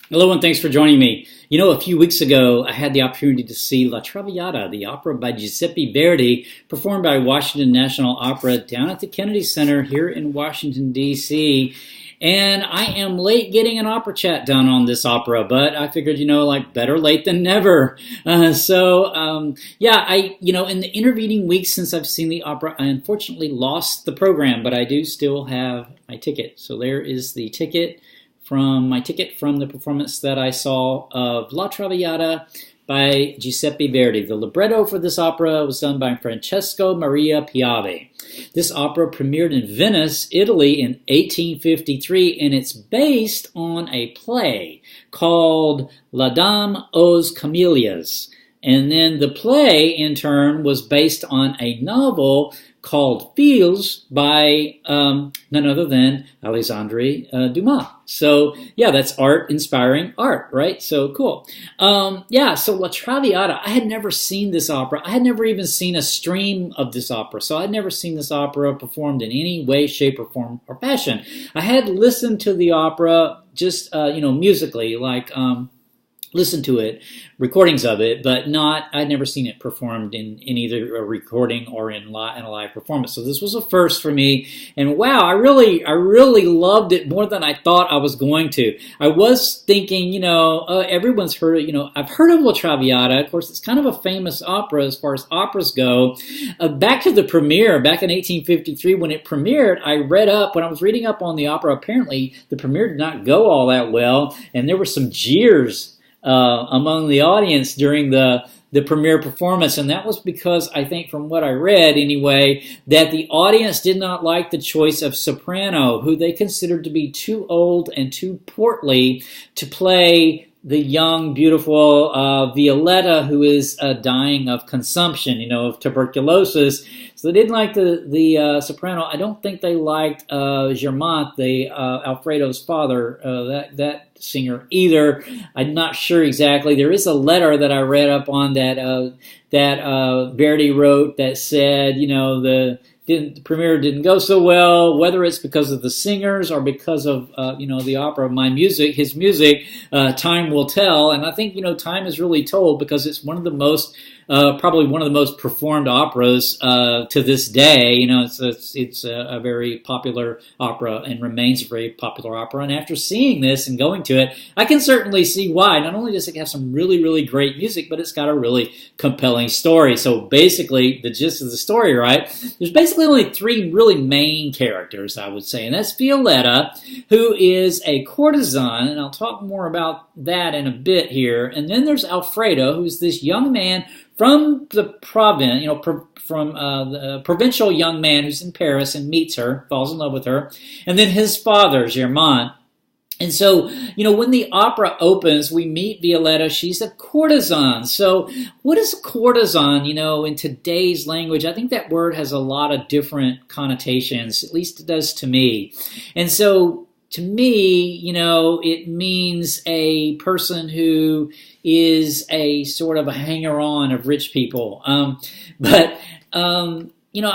Hello and thanks for joining me. You know, a few weeks ago, I had the opportunity to see La Traviata, the opera by Giuseppe Verdi, performed by Washington National Opera down at the Kennedy Center here in Washington, D.C. And I am late getting an opera chat done on this opera, but I figured, like better late than never. In the intervening weeks since I've seen the opera, I unfortunately lost the program, but I do still have my ticket. So there is the ticket from the performance that I saw of La Traviata by Giuseppe Verdi. The libretto for this opera was done by Francesco Maria Piave. This opera premiered in Venice, Italy in 1853, and it's based on a play called La Dame aux Camelias. And then the play, in turn, was based on a novel called Fils by none other than Alexandre Dumas. So, yeah, that's art inspiring art, right? So cool. So La Traviata, I had never seen this opera. I had never even seen a stream of this opera. So I'd never seen this opera performed in any way, shape, or form or fashion. I had listened to the opera just, musically, listened to it, recordings of it, but I'd never seen it performed in either a recording or in a live performance. So this was a first for me, and wow, I really loved it more than I thought I was going to. I was thinking, everyone's heard it, I've heard of La Traviata. Of course, it's kind of a famous opera as far as operas go. Back to the premiere, back in 1853 when it premiered, when I was reading up on the opera, apparently the premiere did not go all that well, and there were some jeers among the audience during the premiere performance, and that was because I think, from what I read anyway, that the audience did not like the choice of soprano, who they considered to be too old and too portly to play the young, beautiful Violetta, who is dying of consumption, of tuberculosis. So they didn't like the soprano. I don't think they liked Germont, Alfredo's father, that singer either. I'm not sure exactly. There is a letter that I read up on that Verdi wrote that said, the premiere didn't go so well, whether it's because of the singers or because of, the opera, his music, time will tell. And I think, time is really told because it's one of the most, probably one of the most performed operas to this day. It's a very popular opera and remains a very popular opera. And after seeing this and going to it, I can certainly see why. Not only does it have some really, really great music, but it's got a really compelling story. So basically, the gist of the story, right? There's basically only three really main characters, I would say, and that's Violetta, who is a courtesan, and I'll talk more about that in a bit here. And then there's Alfredo, who's this young man from the province, the provincial young man who's in Paris and meets her, falls in love with her, and then his father, Germont. And so, when the opera opens, we meet Violetta. She's a courtesan. So what is a courtesan, in today's language? I think that word has a lot of different connotations, at least it does to me. And so, to me, it means a person who is a sort of a hanger-on of rich people. I've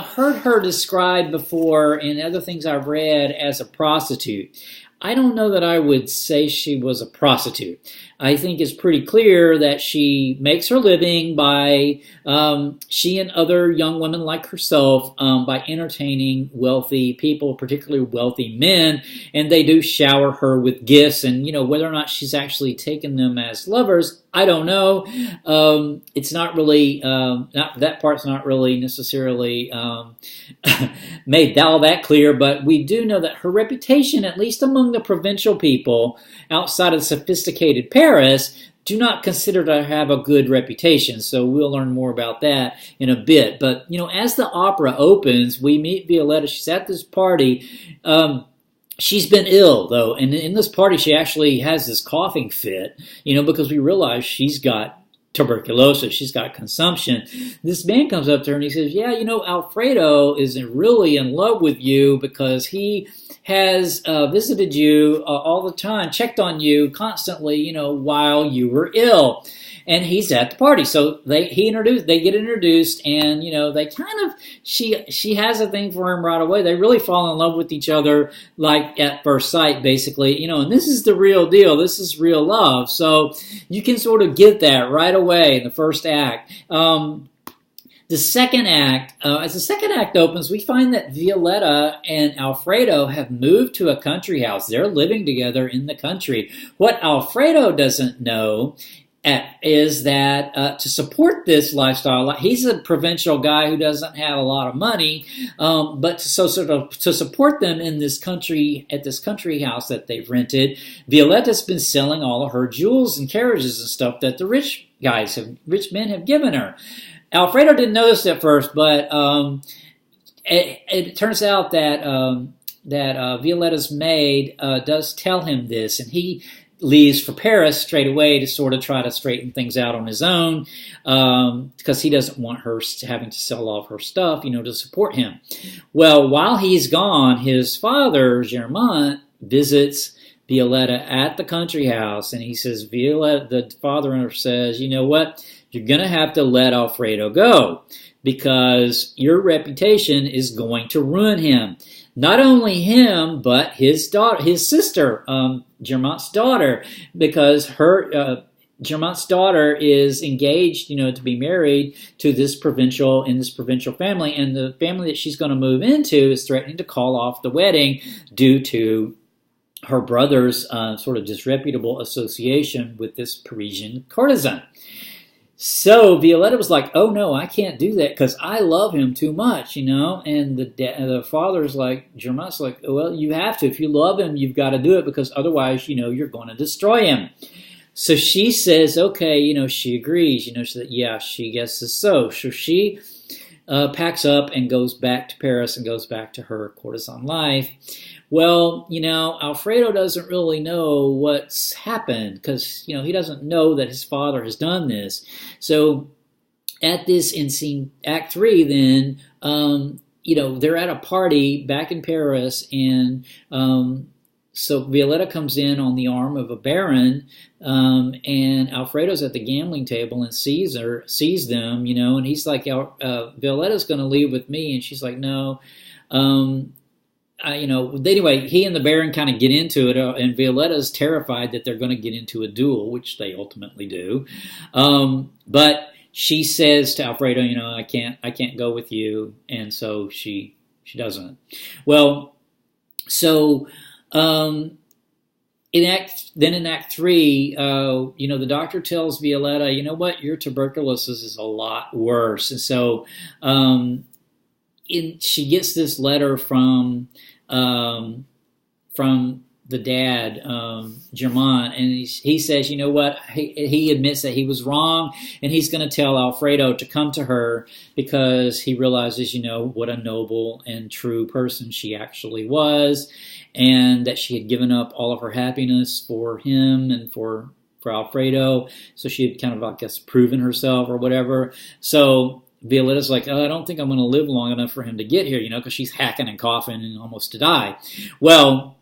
heard her described before in other things I've read as a prostitute. I don't know that I would say she was a prostitute. I think it's pretty clear that she makes her living by, she and other young women like herself, by entertaining wealthy people, particularly wealthy men, and they do shower her with gifts, and, whether or not she's actually taken them as lovers, I don't know. It's not really, that part's not really necessarily made all that clear, but we do know that her reputation, at least among the provincial people outside of sophisticated Paris, do not consider to have a good reputation. So we'll learn more about that in a bit. But, as the opera opens, we meet Violetta. She's at this party. She's been ill, though, and in this party she actually has this coughing fit, because we realize she's got tuberculosis, she's got consumption. This man comes up to her and he says, Alfredo is really in love with you because he has visited you all the time, checked on you constantly, while you were ill. and he's at the party. So they get introduced, and they kind of she has a thing for him right away. They really fall in love with each other like at first sight, basically. And this is the real deal. This is real love. So you can sort of get that right away in the first act. The second act, as the second act opens, we find that Violetta and Alfredo have moved to a country house. They're living together in the country. What Alfredo doesn't know is that to support this lifestyle, he's a provincial guy who doesn't have a lot of money, but to support them in this country, at this country house that they've rented, Violetta's been selling all of her jewels and carriages and stuff that the rich men have given her. Alfredo didn't notice at first, but it turns out that Violetta's maid does tell him this, and he leaves for Paris straight away to sort of try to straighten things out on his own, because he doesn't want her having to sell all of her stuff, to support him. Well, while he's gone, his father, Germont, visits Violetta at the country house, and he says, the father says, you know what? You're going to have to let Alfredo go because your reputation is going to ruin him. Not only him, but his sister, Germont's daughter, because Germont's daughter is engaged, to be married to this provincial family, and the family that she's going to move into is threatening to call off the wedding due to her brother's sort of disreputable association with this Parisian courtesan. So Violetta was like, oh no, I can't do that because I love him too much, and the father's like, Germont's like, well, you have to. If you love him, you've got to do it because otherwise, you're going to destroy him. So she says, okay, she agrees, she guesses so. So she packs up and goes back to Paris and goes back to her courtesan life. Well, Alfredo doesn't really know what's happened because, he doesn't know that his father has done this. So at this in scene Act 3, then, they're at a party back in Paris, and so Violetta comes in on the arm of a baron, and Alfredo's at the gambling table and sees them, and he's like, Violetta's going to leave with me, and she's like, no. Anyway, he and the Baron kind of get into it, and Violetta's terrified that they're going to get into a duel, which they ultimately do. But she says to Alfredo, I can't go with you, and so she doesn't. Well, so in Act 3, the doctor tells Violetta, you know what, your tuberculosis is a lot worse, and so she gets this letter from the dad, Germont, and he says, you know what, he admits that he was wrong, and he's going to tell Alfredo to come to her because he realizes, what a noble and true person she actually was, and that she had given up all of her happiness for him and for Alfredo, so she had kind of, I guess, proven herself or whatever. So Violetta's like, I don't think I'm going to live long enough for him to get here, because she's hacking and coughing and almost to die. Well,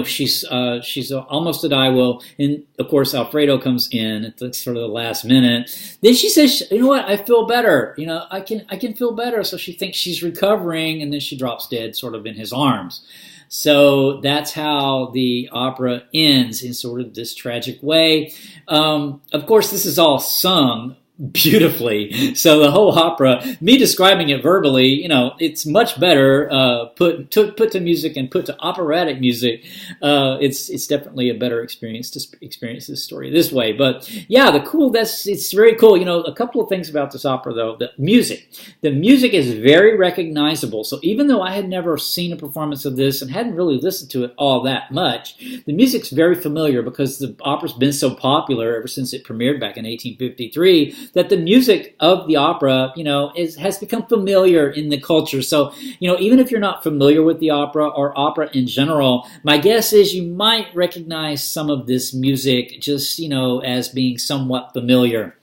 she's almost to die. Well, and of course Alfredo comes in at the sort of the last minute. Then she says, you know what, I feel better. I can feel better. So she thinks she's recovering, and then she drops dead sort of in his arms. So that's how the opera ends, in sort of this tragic way. Of course, this is all sung beautifully. So the whole opera, me describing it verbally, it's much better put to music and put to operatic music. It's definitely a better experience to experience this story this way. But yeah, it's very cool. A couple of things about this opera though. The music is very recognizable. So even though I had never seen a performance of this and hadn't really listened to it all that much, the music's very familiar because the opera's been so popular ever since it premiered back in 1853. That the music of the opera, has become familiar in the culture. So, even if you're not familiar with the opera or opera in general, my guess is you might recognize some of this music just, as being somewhat familiar.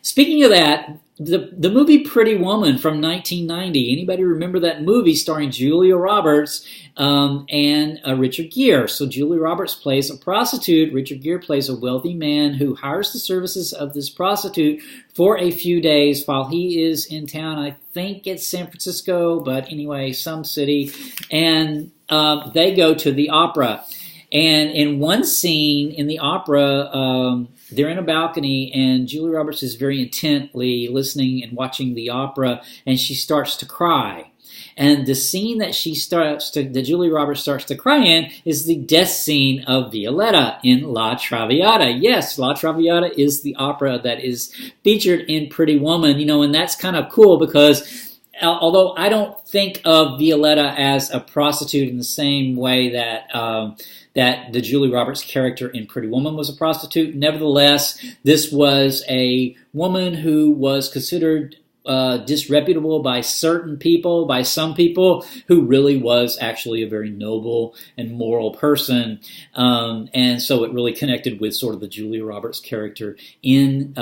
Speaking of that, the movie Pretty Woman from 1990. Anybody remember that movie starring Julia Roberts and Richard Gere? So Julia Roberts plays a prostitute. Richard Gere plays a wealthy man who hires the services of this prostitute for a few days while he is in town. I think it's San Francisco, but anyway, some city. And they go to the opera. And in one scene in the opera, they're in a balcony, and Julia Roberts is very intently listening and watching the opera, and she starts to cry. And the scene that Julia Roberts starts to cry in is the death scene of Violetta in La Traviata. Yes, La Traviata is the opera that is featured in Pretty Woman, and that's kind of cool because although I don't think of Violetta as a prostitute in the same way that the Julia Roberts character in Pretty Woman was a prostitute, nevertheless, this was a woman who was considered disreputable by some people, who really was actually a very noble and moral person. And so it really connected with sort of the Julia Roberts character in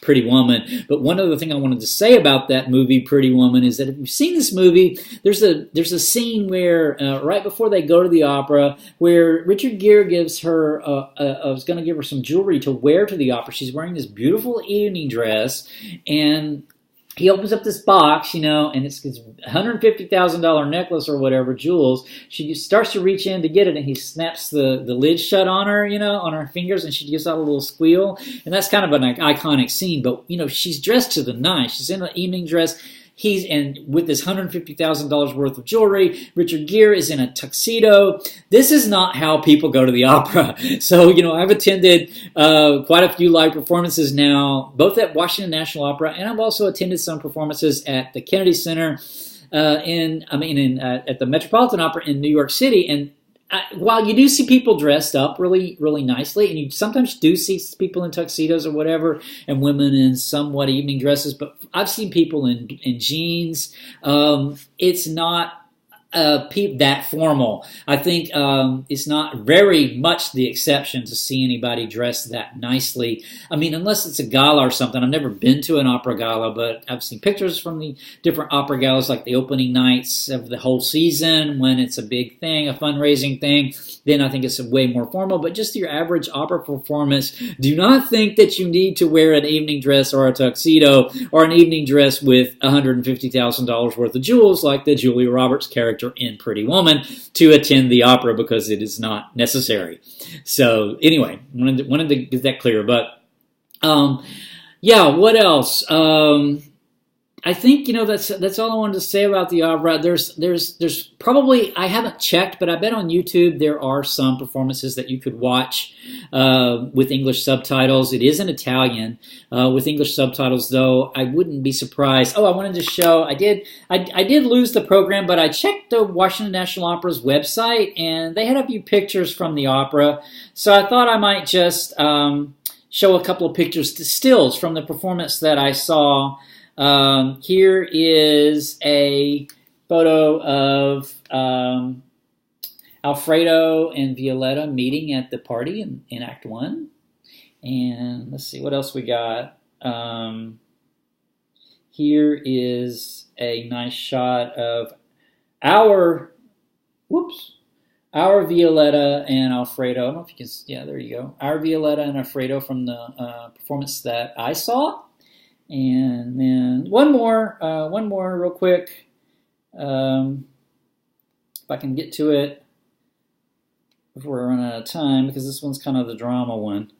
Pretty Woman. But one other thing I wanted to say about that movie, Pretty Woman, is that if you've seen this movie, there's a scene where right before they go to the opera, where Richard Gere gives her, was going to give her some jewelry to wear to the opera. She's wearing this beautiful evening dress, and he opens up this box, and it's $150,000 necklace or whatever, jewels. She just starts to reach in to get it, and he snaps the lid shut on her, on her fingers, and she gives out a little squeal. And that's kind of an iconic scene. But, she's dressed to the nines. She's in an evening dress. And with this $150,000 worth of jewelry, Richard Gere is in a tuxedo. This is not how people go to the opera. So, I've attended quite a few live performances now, both at Washington National Opera, and I've also attended some performances at the Kennedy Center, at the Metropolitan Opera in New York City. And while you do see people dressed up really, really nicely, and you sometimes do see people in tuxedos or whatever, and women in somewhat evening dresses, but I've seen people in jeans. It's not that formal. I think it's not very much the exception to see anybody dressed that nicely. Unless it's a gala or something. I've never been to an opera gala, but I've seen pictures from the different opera galas, like the opening nights of the whole season when it's a big thing, a fundraising thing. Then I think it's way more formal. But just your average opera performance, do not think that you need to wear an evening dress or a tuxedo or an evening dress with $150,000 worth of jewels like the Julia Roberts character in Pretty Woman to attend the opera, because it is not necessary. So anyway, wanted to get that clear. But what else? I think that's all I wanted to say about the opera. There's probably, I haven't checked, but I bet on YouTube there are some performances that you could watch with English subtitles. It is in Italian with English subtitles, though. I wouldn't be surprised. I wanted to show. I did lose the program, but I checked the Washington National Opera's website, and they had a few pictures from the opera. So I thought I might just show a couple of pictures, stills from the performance that I saw. Here is a photo of Alfredo and Violetta meeting at the party in Act 1. And let's see what else we got. Here is a nice shot of our Violetta and Alfredo. I don't know if you can, there you go. Our Violetta and Alfredo from the performance that I saw. And then one more real quick. If I can get to it before I run out of time, because this one's kind of the drama one.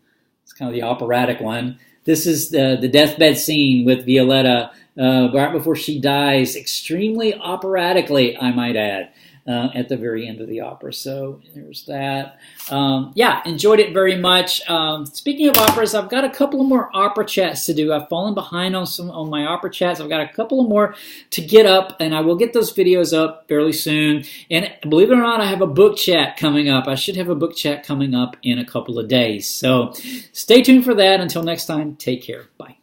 It's kind of the operatic one. This is the deathbed scene with Violetta right before she dies, extremely operatically, I might add. At the very end of the opera. So there's that. Enjoyed it very much. Speaking of operas, I've got a couple of more opera chats to do. I've fallen behind on my opera chats. I've got a couple of more to get up, and I will get those videos up fairly soon. And believe it or not, I have a book chat coming up. I should have a book chat coming up in a couple of days. So stay tuned for that. Until next time, take care. Bye.